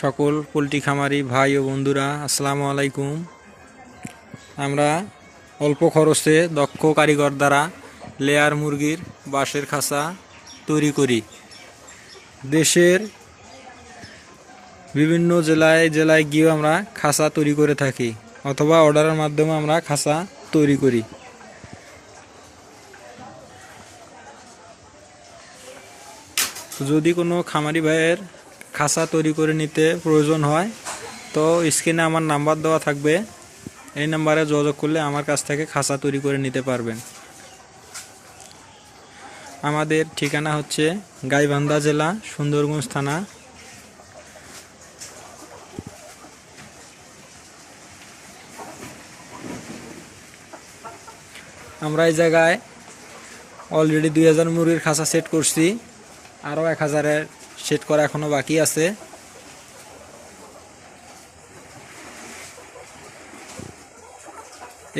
সকল পোল্ট্রি খামারি ভাই ও বন্ধুরা, আসসালামু আলাইকুম। আমরা অল্প খরচে দক্ষ কারিগর দ্বারা লেয়ার মুরগির বাঁশের খাঁচা তৈরি করি। দেশের বিভিন্ন জেলায় গিয়েও আমরা খাঁচা তৈরি করে থাকি, অথবা অর্ডারের মাধ্যমে আমরা খাঁচা তৈরি করি। যদি কোনো খামারি ভাইয়ের খাঁচা তৈরি করে নিতে প্রয়োজন হয়, তো স্ক্রিনে আমার নাম্বার দেওয়া থাকবে। এই নাম্বারে যোগাযোগ করলে আমার কাছ থেকে খাঁচা তৈরি করে নিতে পারবেন। আমাদের ঠিকানা হচ্ছে গাইবান্ধা জেলা, সুন্দরগঞ্জ থানা। আমরা এই জায়গায় অলরেডি 2000 মুরগির খাঁচা সেট করছি, আরও 1000-এর সেট করা এখনো বাকি আছে।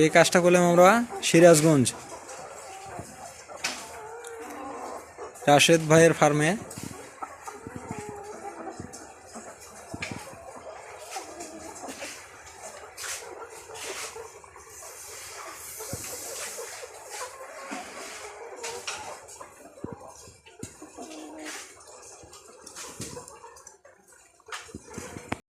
এই কাজটা করলাম আমরা সিরাজগঞ্জ রাশেদ ভাইয়ের ফার্মে।